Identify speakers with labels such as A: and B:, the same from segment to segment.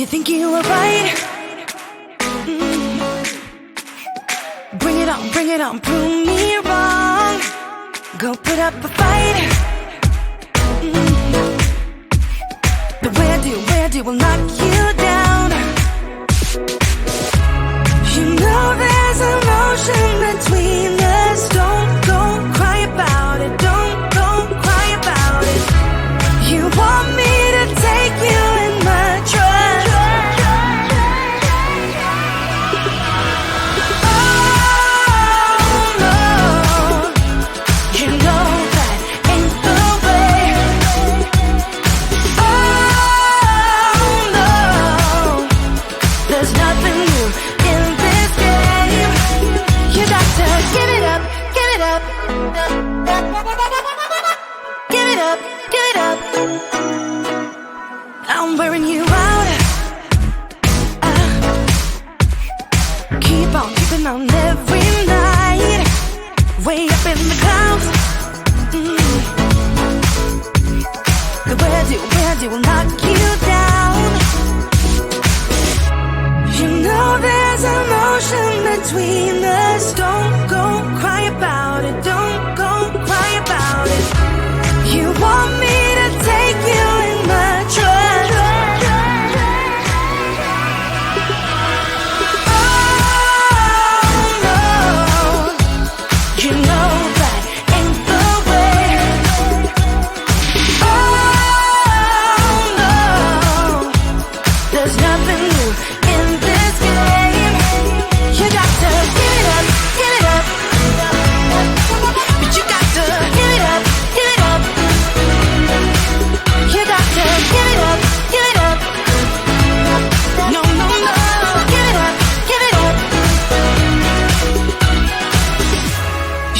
A: you think you were right? Bring it on, prove me wrong. Go put up a fight. The way I do will knock you down. You know there's an ocean between us. Don't go cry about it. Don't go cry about it. You want me to take you in my trust. Oh no, you know that ain't the way. Oh no, there's nothing new in this game. You got to give it up, give it up. Give it up, give it up. I'm wearing you out. Keep on keeping on every night. Way up in the clouds. The way I do will knock you down. You know there's an ocean between us. Don't go cry about it. Don't go cry about it. You want me to take you in my trust. Oh no, you know that ain't the way. Oh no, there's nothing new in this game. You got to give it up, give it up. But you got to give it up, give it up. You got to give it up, give it up. No, no, no, give it up, give it up.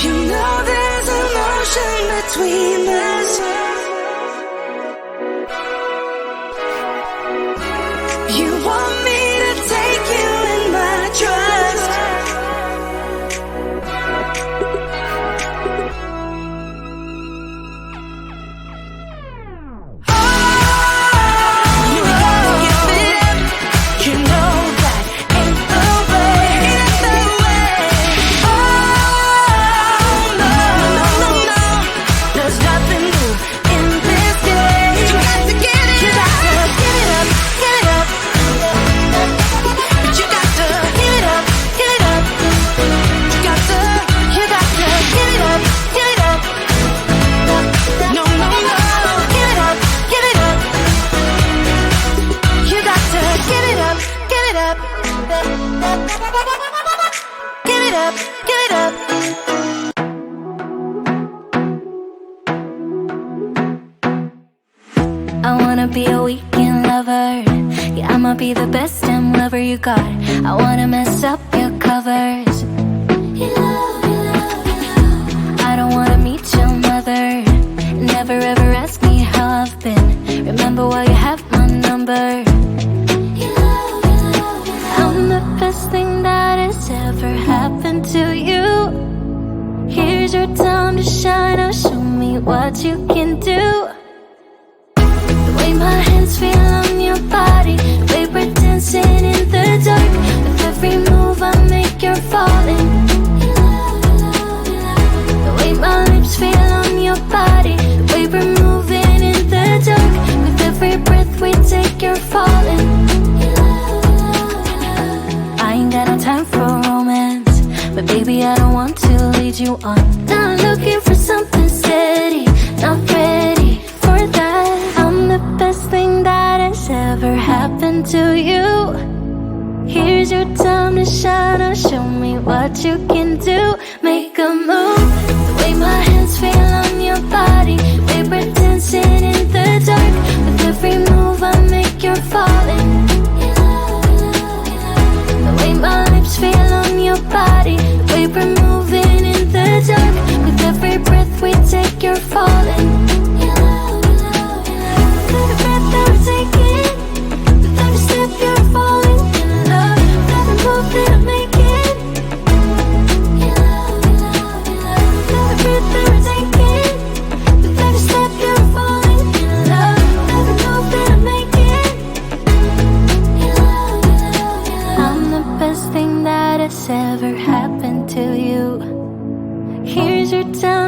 A: You know there's an ocean between us. You want me to take you in my trust. You gotta give it up. You know that ain't the way. Ain't the way. Oh no, no, no, no. There's nothing new in this game. You got to get it. You got to give it up, give it up. But you got to give it up, give it up. You got to give it up, give it up. No, no, no, give it up, give it up. You got to give it up, give it up. Give it up, give it up.
B: I wanna be a weekend lover. Yeah, I'ma be the best damn lover you got. I wanna mess up your covers. I don't wanna meet your mother. Never ever ask me how I've been. Remember why you have my number. I'm the best thing that has ever happened to you. Here's your time to shine. Now show me what you can do. The way my hands feel on your body, the way we're dancing in the dark. With every move I make, you're falling. The way my lips feel on your body, the way we're moving in the dark. With every breath we take, you're falling. I ain't got no time for romance, but baby I don't want to lead you on. Not looking for something steady, not ready for that. I'm the best thing that has ever happened to you. Here's your time to shine. Now show me what you can do. Make a move. The way my hands feel on your body, the way we're dancing in the dark. With every move I make, you're falling. The way my lips feel on your body, the way we're moving in the dark. With every breath we take, you're falling. Every breath that we're taking, with every step you're falling in love. With every move that I'm making, every breath that we're taking, with every step you're falling in love. With every move that I'm making.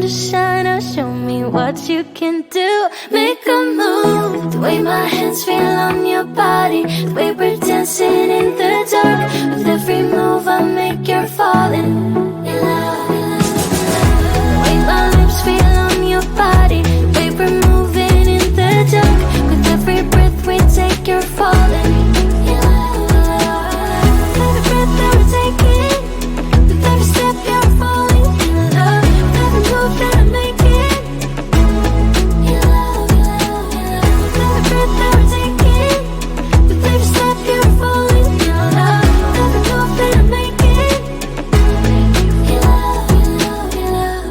B: to shine. Now show me what you can do. Make a move. The way my hands feel on your body, the way we're dancing in the dark. With every move I make, you're falling in love. The way my lips feel on your body, the way we're moving in the dark. With every breath we take, you're falling in love. With every breath that we're taking, with every step you're falling in love. With every move that I'm making, in love, in love, in love. With every breath that we're taking, with every step you're falling in love. With every move that I'm making, in love, in love, in love.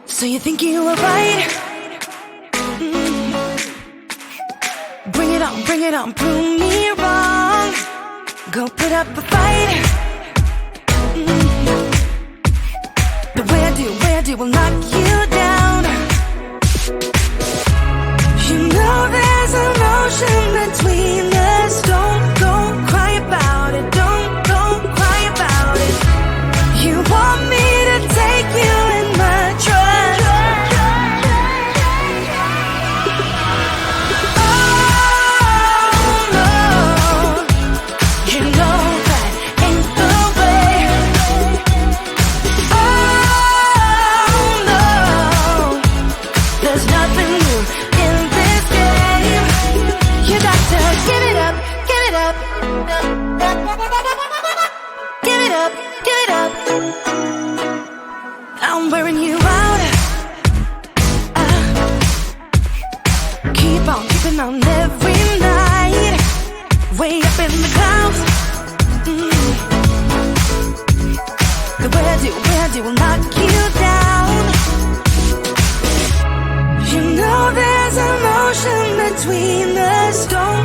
A: So you think you were right? Bring it on, prove me wrong. Go put up a fight. But where do will knock you down? You know there's an ocean between us. Don't cry about it. Don't cry about it. You want me to take you in my trust. I'm wearing you out. Keep on keeping on every night. Way up in the clouds. Where do will knock you down? You know there's an ocean between us. Don't